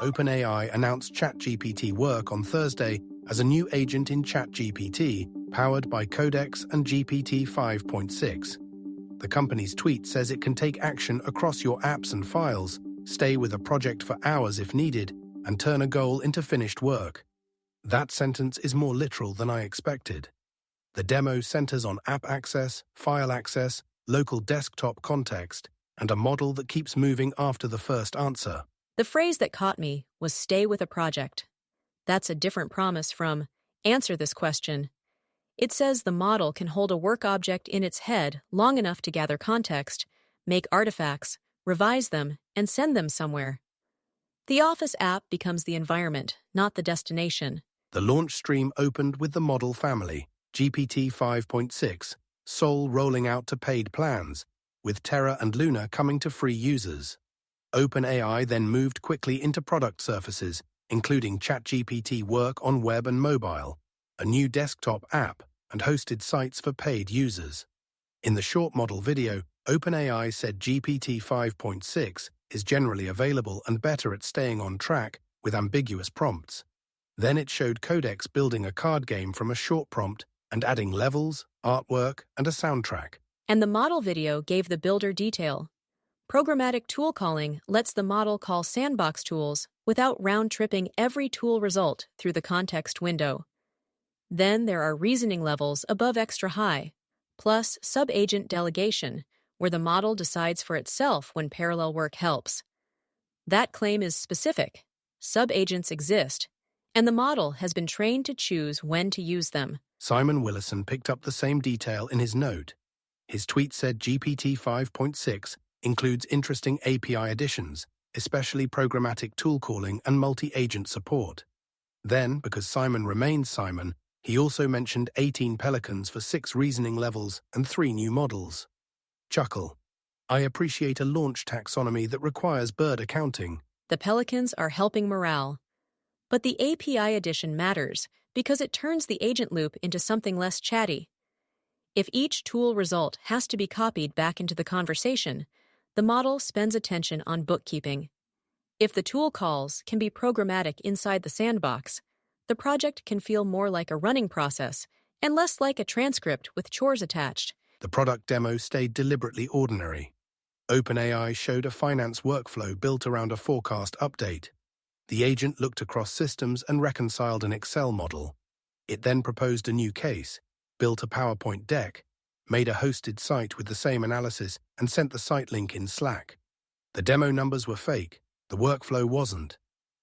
OpenAI announced ChatGPT Work on Thursday as a new agent in ChatGPT, powered by Codex and GPT 5.6. The company's tweet says it can take action across your apps and files, stay with a project for hours if needed, and turn a goal into finished work. That sentence is more literal than I expected. The demo centers on app access, file access, local desktop context, and a model that keeps moving after the first answer. The phrase that caught me was "stay with a project." That's a different promise from "answer this question." It says the model can hold a work object in its head long enough to gather context, make artifacts, revise them, and send them somewhere. The Office app becomes the environment, not the destination. The launch stream opened with the model family, GPT 5.6, Sol rolling out to paid plans, with Terra and Luna coming to free users. OpenAI then moved quickly into product surfaces, including ChatGPT Work on web and mobile, a new desktop app, and hosted sites for paid users. In the short model video, OpenAI said GPT 5.6 is generally available and better at staying on track with ambiguous prompts. Then it showed Codex building a card game from a short prompt and adding levels, artwork, and a soundtrack. And the model video gave the builder detail. Programmatic tool calling lets the model call sandbox tools without round-tripping every tool result through the context window. Then there are reasoning levels above extra high, plus subagent delegation, where the model decides for itself when parallel work helps. That claim is specific. Subagents exist, and the model has been trained to choose when to use them. Simon Willison picked up the same detail in his note. His tweet said GPT 5.6 includes interesting API additions, especially programmatic tool calling and multi-agent support. Then, because Simon remains Simon, he also mentioned 18 pelicans for 6 reasoning levels and 3 new models. Chuckle. I appreciate a launch taxonomy that requires bird accounting. The pelicans are helping morale. But the API addition matters because it turns the agent loop into something less chatty. If each tool result has to be copied back into the conversation, the model spends attention on bookkeeping. If the tool calls can be programmatic inside the sandbox, the project can feel more like a running process and less like a transcript with chores attached. The product demo stayed deliberately ordinary. OpenAI showed a finance workflow built around a forecast update. The agent looked across systems and reconciled an Excel model. It then proposed a new case, built a PowerPoint deck, made a hosted site with the same analysis, and sent the site link in Slack. The demo numbers were fake. The workflow wasn't.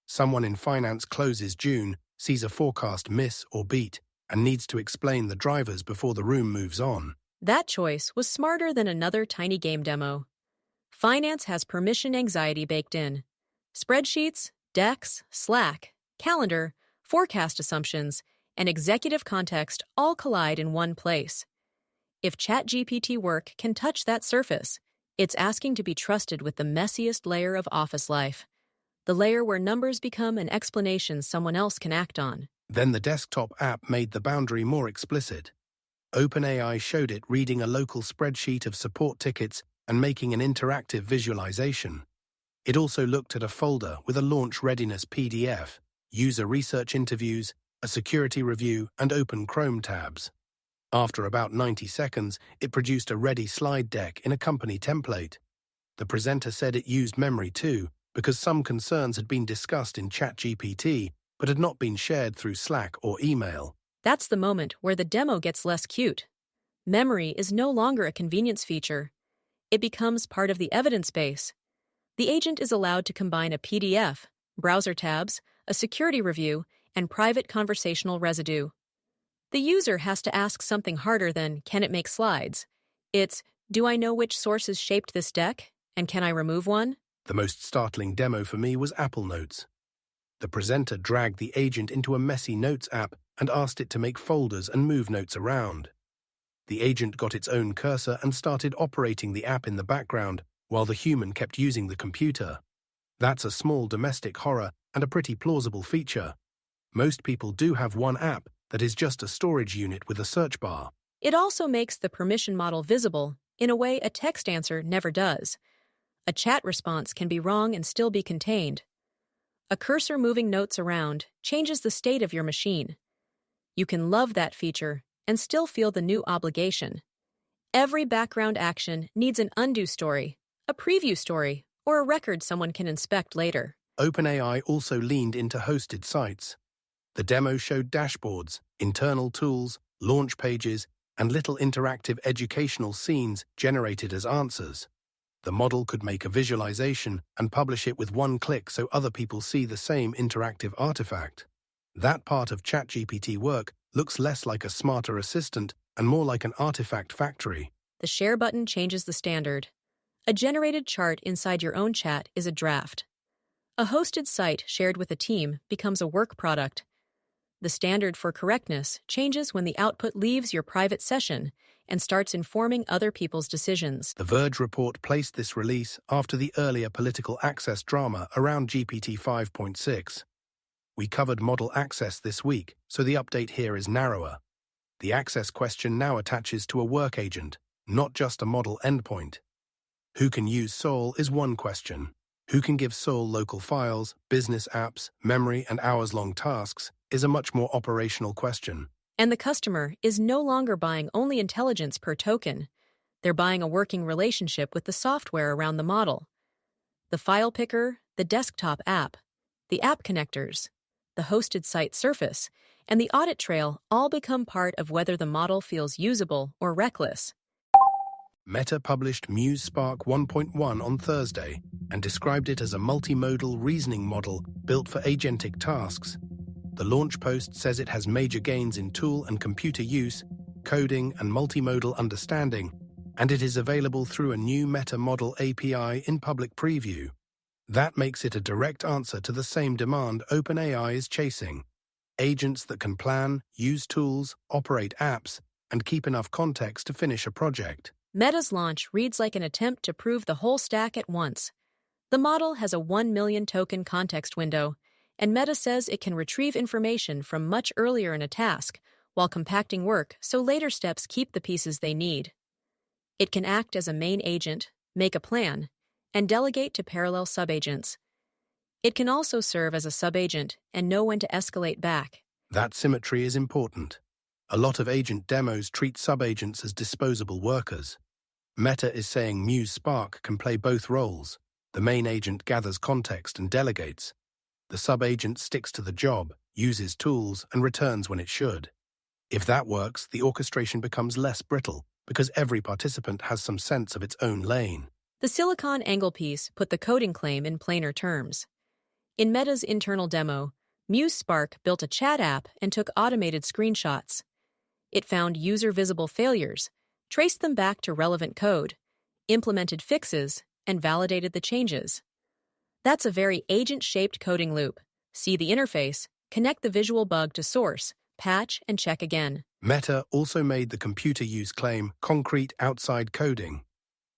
Someone in finance closes June, sees a forecast miss or beat, and needs to explain the drivers before the room moves on. That choice was smarter than another tiny game demo. Finance has permission anxiety baked in. Spreadsheets, decks, Slack, calendar, forecast assumptions, and executive context all collide in one place. If ChatGPT Work can touch that surface, it's asking to be trusted with the messiest layer of office life, the layer where numbers become an explanation someone else can act on. Then the desktop app made the boundary more explicit. OpenAI showed it reading a local spreadsheet of support tickets and making an interactive visualization. It also looked at a folder with a launch readiness PDF, user research interviews, a security review, and open Chrome tabs. After about 90 seconds, it produced a ready slide deck in a company template. The presenter said it used memory too, because some concerns had been discussed in ChatGPT, but had not been shared through Slack or email. That's the moment where the demo gets less cute. Memory is no longer a convenience feature. It becomes part of the evidence base. The agent is allowed to combine a PDF, browser tabs, a security review, and private conversational residue. The user has to ask something harder than, can it make slides? It's, do I know which sources shaped this deck, and can I remove one? The most startling demo for me was Apple Notes. The presenter dragged the agent into a messy Notes app and asked it to make folders and move notes around. The agent got its own cursor and started operating the app in the background, while the human kept using the computer. That's a small domestic horror and a pretty plausible feature. Most people do have one app that is just a storage unit with a search bar. It also makes the permission model visible in a way a text answer never does. A chat response can be wrong and still be contained. A cursor moving notes around changes the state of your machine. You can love that feature and still feel the new obligation. Every background action needs an undo story, a preview story, or a record someone can inspect later. OpenAI also leaned into hosted sites. The demo showed dashboards, internal tools, launch pages, and little interactive educational scenes generated as answers. The model could make a visualization and publish it with one click so other people see the same interactive artifact. That part of ChatGPT Work looks less like a smarter assistant and more like an artifact factory. The Share button changes the standard. A generated chart inside your own chat is a draft. A hosted site shared with a team becomes a work product. The standard for correctness changes when the output leaves your private session and starts informing other people's decisions. The Verge report placed this release after the earlier political access drama around GPT 5.6. We covered model access this week, so the update here is narrower. The access question now attaches to a work agent, not just a model endpoint. Who can use Soul is one question. Who can give Soul local files, business apps, memory, and hours-long tasks is a much more operational question. And the customer is no longer buying only intelligence per token. They're buying a working relationship with the software around the model. The file picker, the desktop app, the app connectors, the hosted site surface, and the audit trail all become part of whether the model feels usable or reckless. Meta published Muse Spark 1.1 on Thursday and described it as a multimodal reasoning model built for agentic tasks. The launch post says it has major gains in tool and computer use, coding, and multimodal understanding, and it is available through a new Meta Model API in public preview. That makes it a direct answer to the same demand OpenAI is chasing: agents that can plan, use tools, operate apps, and keep enough context to finish a project. Meta's launch reads like an attempt to prove the whole stack at once. The model has a 1 million token context window, and Meta says it can retrieve information from much earlier in a task while compacting work so later steps keep the pieces they need. It can act as a main agent, make a plan, and delegate to parallel subagents. It can also serve as a subagent and know when to escalate back. That symmetry is important. A lot of agent demos treat subagents as disposable workers. Meta is saying Muse Spark can play both roles. The main agent gathers context and delegates. The subagent sticks to the job, uses tools, and returns when it should. If that works, the orchestration becomes less brittle because every participant has some sense of its own lane. The silicon angle piece put the coding claim in plainer terms. In Meta's internal demo, Muse Spark built a chat app and took automated screenshots. It found user-visible failures, traced them back to relevant code, implemented fixes, and validated the changes. That's a very agent-shaped coding loop. See the interface, connect the visual bug to source, patch, and check again. Meta also made the computer use claim concrete outside coding.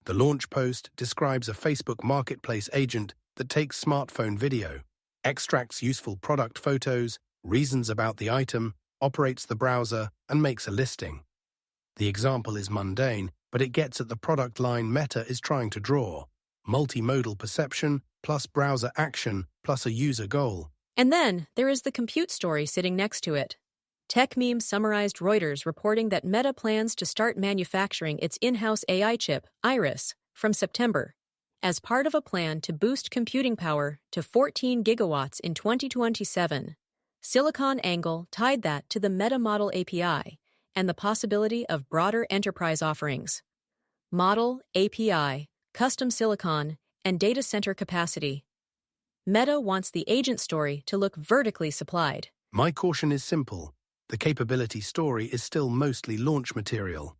The launch post describes a Facebook Marketplace agent that takes smartphone video, extracts useful product photos, reasons about the item, operates the browser, and makes a listing. The example is mundane, but it gets at the product line Meta is trying to draw: multimodal perception plus browser action plus a user goal. And then there is the compute story sitting next to it. Tech Memes summarized Reuters reporting that Meta plans to start manufacturing its in-house AI chip, Iris, from September, as part of a plan to boost computing power to 14 gigawatts in 2027. SiliconANGLE tied that to the Meta Model API and the possibility of broader enterprise offerings. Model, API, custom silicon, and data center capacity. Meta wants the agent story to look vertically supplied. My caution is simple. The capability story is still mostly launch material.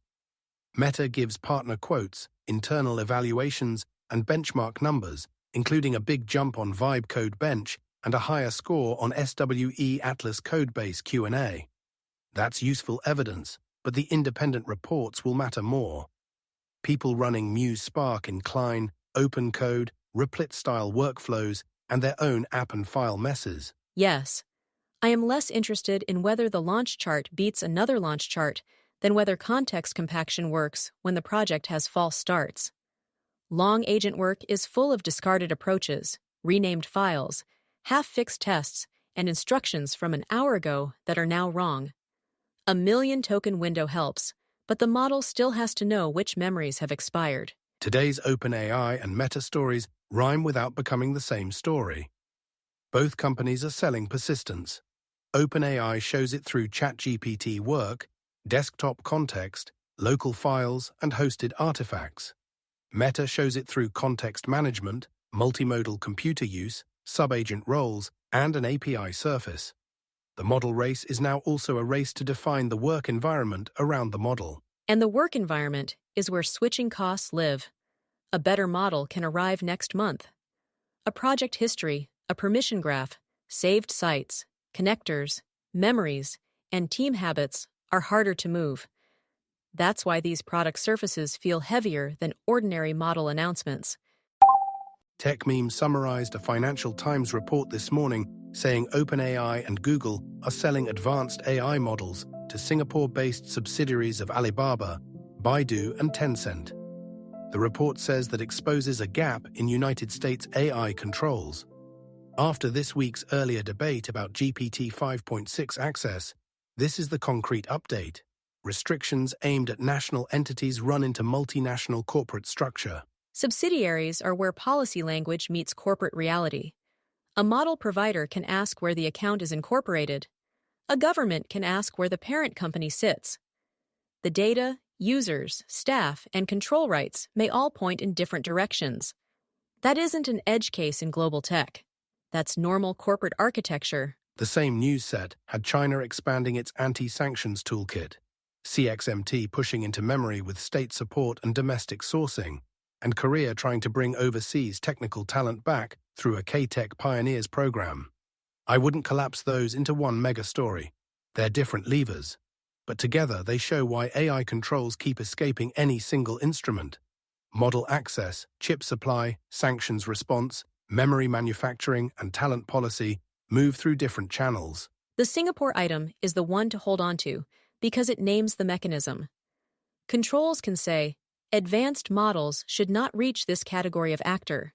Meta gives partner quotes, internal evaluations, and benchmark numbers, including a big jump on Vibe Code Bench and a higher score on SWE Atlas Codebase Q&A. That's useful evidence, but the independent reports will matter more. People running Muse Spark in Klein, OpenCode, Replit-style workflows, and their own app and file messes. Yes. I am less interested in whether the launch chart beats another launch chart than whether context compaction works when the project has false starts. Long agent work is full of discarded approaches, renamed files, half-fixed tests, and instructions from an hour ago that are now wrong. A million token window helps, but the model still has to know which memories have expired. Today's OpenAI and Meta stories rhyme without becoming the same story. Both companies are selling persistence. OpenAI shows it through ChatGPT Work, desktop context, local files, and hosted artifacts. Meta shows it through context management, multimodal computer use, subagent roles, and an API surface. The model race is now also a race to define the work environment around the model. And the work environment is where switching costs live. A better model can arrive next month. A project history, a permission graph, saved sites, connectors, memories, and team habits are harder to move. That's why these product surfaces feel heavier than ordinary model announcements. Tech Meme summarized a Financial Times report this morning saying OpenAI and Google are selling advanced AI models to Singapore-based subsidiaries of Alibaba, Baidu, and Tencent. The report says that exposes a gap in United States AI controls. After this week's earlier debate about GPT 5.6 access, this is the concrete update. Restrictions aimed at national entities run into multinational corporate structure. Subsidiaries are where policy language meets corporate reality. A model provider can ask where the account is incorporated. A government can ask where the parent company sits. The data, users, staff, and control rights may all point in different directions. That isn't an edge case in global tech. That's normal corporate architecture. The same news set had China expanding its anti-sanctions toolkit, CXMT pushing into memory with state support and domestic sourcing, and Korea trying to bring overseas technical talent back through a K-Tech Pioneers program. I wouldn't collapse those into one mega story. They're different levers, but together they show why AI controls keep escaping any single instrument. Model access, chip supply, sanctions response, memory manufacturing, and talent policy move through different channels. The Singapore item is the one to hold on to because it names the mechanism. Controls can say, advanced models should not reach this category of actor.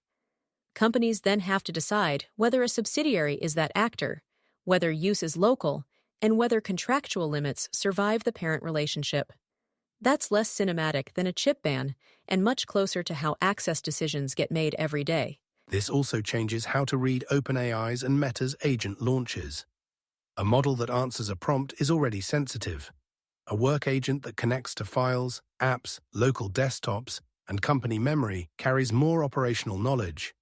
Companies then have to decide whether a subsidiary is that actor, whether use is local, and whether contractual limits survive the parent relationship. That's less cinematic than a chip ban and much closer to how access decisions get made every day. This also changes how to read OpenAI's and Meta's agent launches. A model that answers a prompt is already sensitive. A work agent that connects to files, apps, local desktops, and company memory carries more operational knowledge.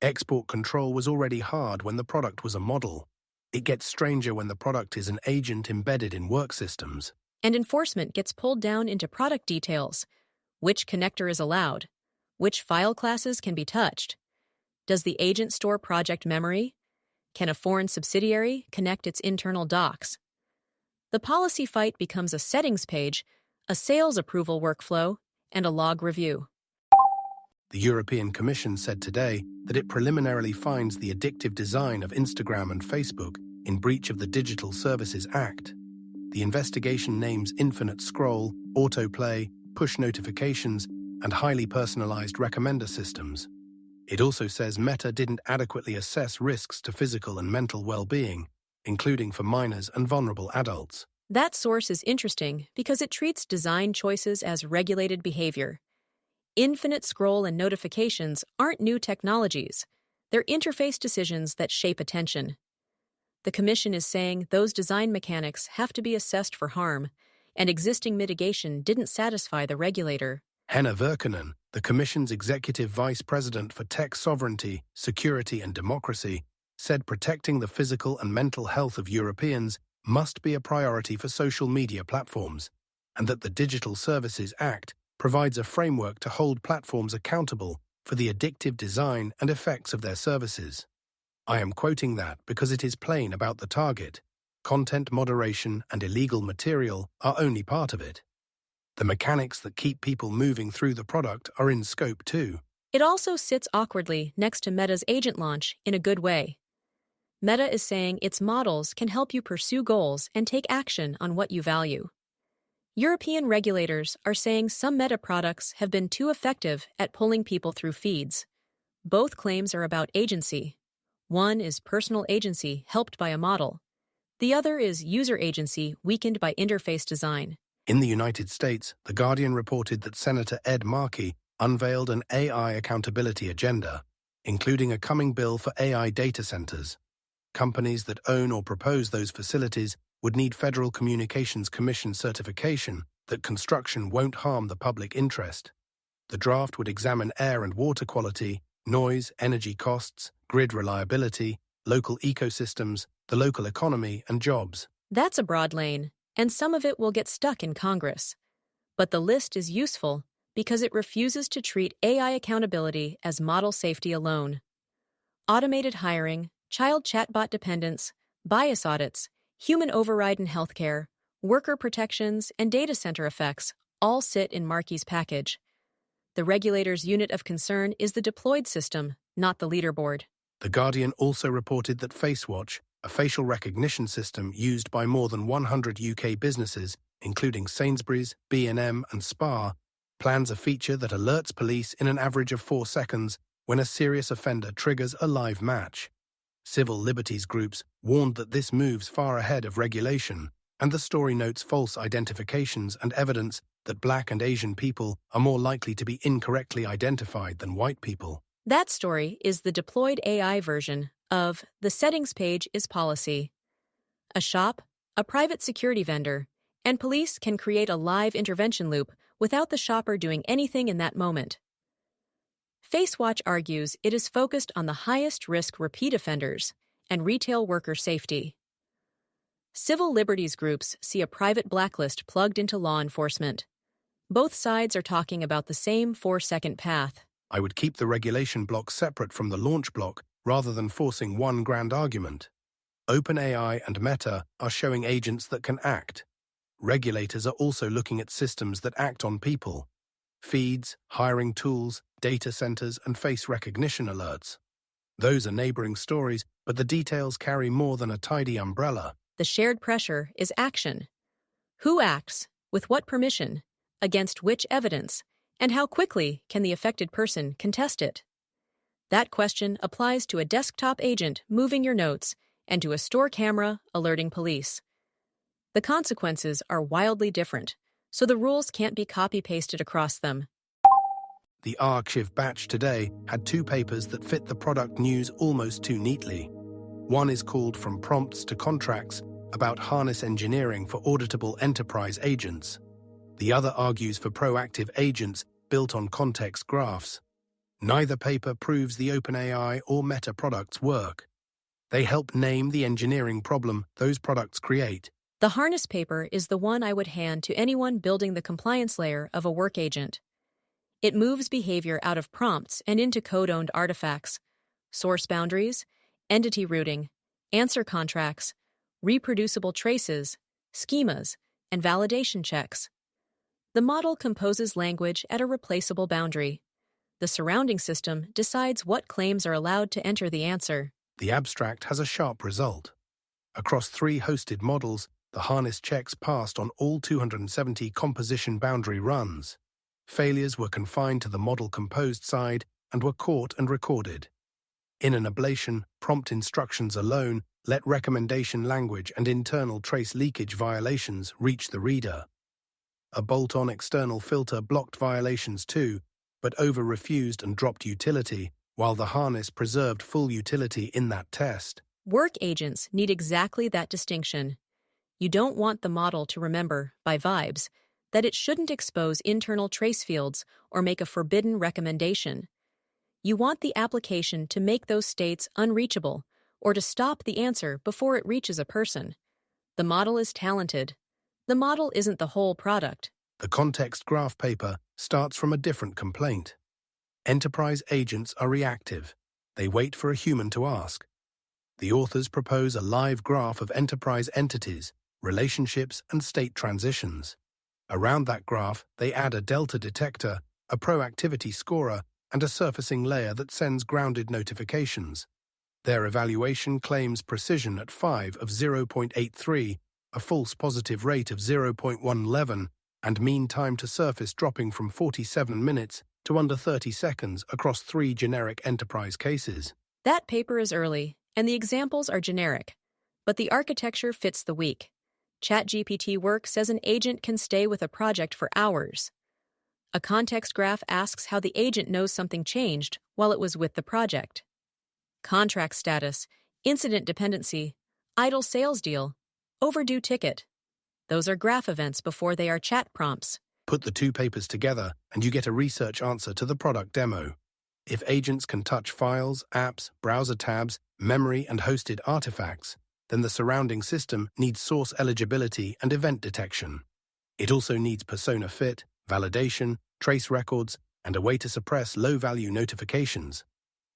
Export control was already hard when the product was a model. It gets stranger when the product is an agent embedded in work systems. And enforcement gets pulled down into product details. Which connector is allowed? Which file classes can be touched? Does the agent store project memory? Can a foreign subsidiary connect its internal docs? The policy fight becomes a settings page, a sales approval workflow, and a log review. The European Commission said today that it preliminarily finds the addictive design of Instagram and Facebook in breach of the Digital Services Act. The investigation names infinite scroll, autoplay, push notifications, and highly personalized recommender systems. It also says Meta didn't adequately assess risks to physical and mental well-being, including for minors and vulnerable adults. That source is interesting because it treats design choices as regulated behavior. Infinite scroll and notifications aren't new technologies. They're interface decisions that shape attention. The Commission is saying those design mechanics have to be assessed for harm, and existing mitigation didn't satisfy the regulator. Henna Virkkunen, the Commission's Executive Vice President for Tech Sovereignty, Security and Democracy, said protecting the physical and mental health of Europeans must be a priority for social media platforms, and that the Digital Services Act provides a framework to hold platforms accountable for the addictive design and effects of their services. I am quoting that because it is plain about the target. Content moderation and illegal material are only part of it. The mechanics that keep people moving through the product are in scope too. It also sits awkwardly next to Meta's agent launch in a good way. Meta is saying its models can help you pursue goals and take action on what you value. European regulators are saying some Meta products have been too effective at pulling people through feeds. Both claims are about agency. One is personal agency helped by a model. The other is user agency weakened by interface design. In the United States, The Guardian reported that Senator Ed Markey unveiled an AI accountability agenda, including a coming bill for AI data centers. Companies that own or propose those facilities would need Federal Communications Commission certification that construction won't harm the public interest. The draft would examine air and water quality, noise, energy costs, grid reliability, local ecosystems, the local economy, and jobs. That's a broad lane, and some of it will get stuck in Congress. But the list is useful because it refuses to treat AI accountability as model safety alone. Automated hiring, child chatbot dependence, bias audits, human override in healthcare, worker protections, and data center effects all sit in Markey's package. The regulator's unit of concern is the deployed system, not the leaderboard. The Guardian also reported that FaceWatch, a facial recognition system used by more than 100 UK businesses, including Sainsbury's, B&M, and Spar, plans a feature that alerts police in an average of 4 seconds when a serious offender triggers a live match. Civil liberties groups warned that this moves far ahead of regulation, and the story notes false identifications and evidence that Black and Asian people are more likely to be incorrectly identified than white people. That story is the deployed AI version of the settings page is policy. A shop, a private security vendor, and police can create a live intervention loop without the shopper doing anything in that moment. FaceWatch argues it is focused on the highest-risk repeat offenders and retail worker safety. Civil liberties groups see a private blacklist plugged into law enforcement. Both sides are talking about the same 4-second path. I would keep the regulation block separate from the launch block rather than forcing one grand argument. OpenAI and Meta are showing agents that can act. Regulators are also looking at systems that act on people. Feeds, hiring tools, data centers, and face recognition alerts. Those are neighboring stories, but the details carry more than a tidy umbrella. The shared pressure is action. Who acts, with what permission, against which evidence, and how quickly can the affected person contest it? That question applies to a desktop agent moving your notes and to a store camera alerting police. The consequences are wildly different, so the rules can't be copy-pasted across them. The Archive batch today had 2 papers that fit the product news almost too neatly. One is called From Prompts to Contracts, about harness engineering for auditable enterprise agents. The other argues for proactive agents built on context graphs. Neither paper proves the OpenAI or Meta products work. They help name the engineering problem those products create. The harness paper is the one I would hand to anyone building the compliance layer of a work agent. It moves behavior out of prompts and into code-owned artifacts, source boundaries, entity routing, answer contracts, reproducible traces, schemas, and validation checks. The model composes language at a replaceable boundary. The surrounding system decides what claims are allowed to enter the answer. The abstract has a sharp result. Across 3 hosted models, the harness checks passed on all 270 composition boundary runs. Failures were confined to the model-composed side and were caught and recorded. In an ablation, prompt instructions alone let recommendation language and internal trace leakage violations reach the reader. A bolt-on external filter blocked violations too, but over-refused and dropped utility, while the harness preserved full utility in that test. Work agents need exactly that distinction. You don't want the model to remember, by vibes, that it shouldn't expose internal trace fields or make a forbidden recommendation. You want the application to make those states unreachable or to stop the answer before it reaches a person. The model is talented. The model isn't the whole product. The context graph paper starts from a different complaint. Enterprise agents are reactive. They wait for a human to ask. The authors propose a live graph of enterprise entities, relationships, and state transitions. Around that graph, they add a delta detector, a proactivity scorer, and a surfacing layer that sends grounded notifications. Their evaluation claims precision at 5 of 0.83, a false positive rate of 0.111, and mean time to surface dropping from 47 minutes to under 30 seconds across 3 generic enterprise cases. That paper is early, and the examples are generic, but the architecture fits the week. ChatGPT Work says an agent can stay with a project for hours. A context graph asks how the agent knows something changed while it was with the project. Contract status, incident dependency, idle sales deal, overdue ticket. Those are graph events before they are chat prompts. Put the two papers together and you get a research answer to the product demo. If agents can touch files, apps, browser tabs, memory, and hosted artifacts, then the surrounding system needs source eligibility and event detection. It also needs persona fit, validation, trace records, and a way to suppress low-value notifications.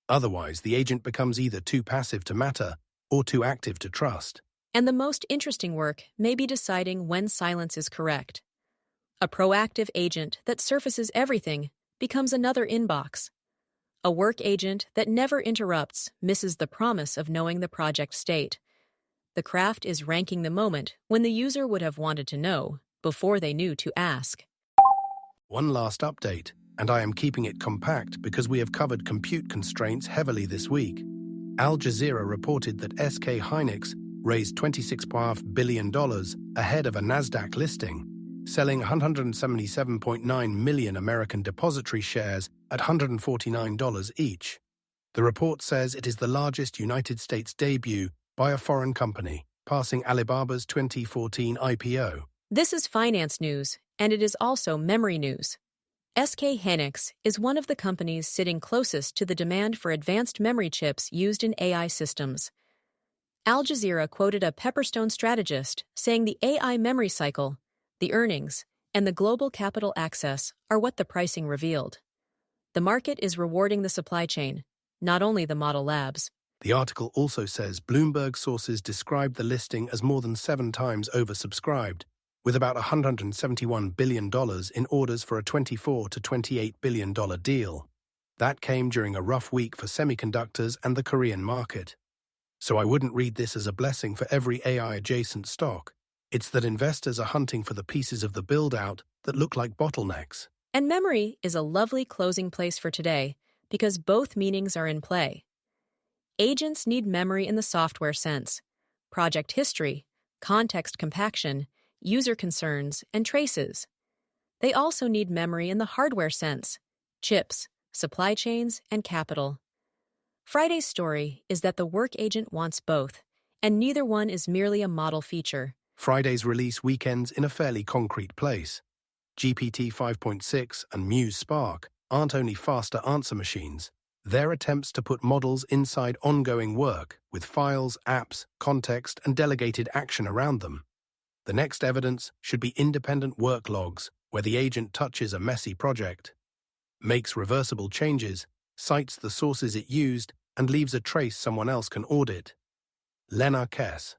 Otherwise, the agent becomes either too passive to matter or too active to trust. And the most interesting work may be deciding when silence is correct. A proactive agent that surfaces everything becomes another inbox. A work agent that never interrupts misses the promise of knowing the project state. The craft is ranking the moment when the user would have wanted to know before they knew to ask. One last update, and I am keeping it compact because we have covered compute constraints heavily this week. Al Jazeera reported that SK Hynix raised $26.5 billion ahead of a NASDAQ listing, selling 177.9 million American depository shares at $149 each. The report says it is the largest United States debut by a foreign company, passing Alibaba's 2014 IPO. This is finance news, and it is also memory news. SK Hynix is one of the companies sitting closest to the demand for advanced memory chips used in AI systems. Al Jazeera quoted a Pepperstone strategist saying the AI memory cycle, the earnings, and the global capital access are what the pricing revealed. The market is rewarding the supply chain, not only the model labs. The article also says Bloomberg sources described the listing as more than 7 times oversubscribed, with about $171 billion in orders for a $24 to $28 billion deal. That came during a rough week for semiconductors and the Korean market. So I wouldn't read this as a blessing for every AI-adjacent stock. It's that investors are hunting for the pieces of the build-out that look like bottlenecks. And memory is a lovely closing place for today because both meanings are in play. Agents need memory in the software sense, project history, context compaction, user concerns, and traces. They also need memory in the hardware sense, chips, supply chains, and capital. Friday's story is that the work agent wants both, and neither one is merely a model feature. Friday's release weekends in a fairly concrete place. GPT 5.6 and Muse Spark aren't only faster answer machines, they're attempts to put models inside ongoing work with files, apps, context, and delegated action around them. The next evidence should be independent work logs where the agent touches a messy project, makes reversible changes, cites the sources it used, and leaves a trace someone else can audit. Lena Kess.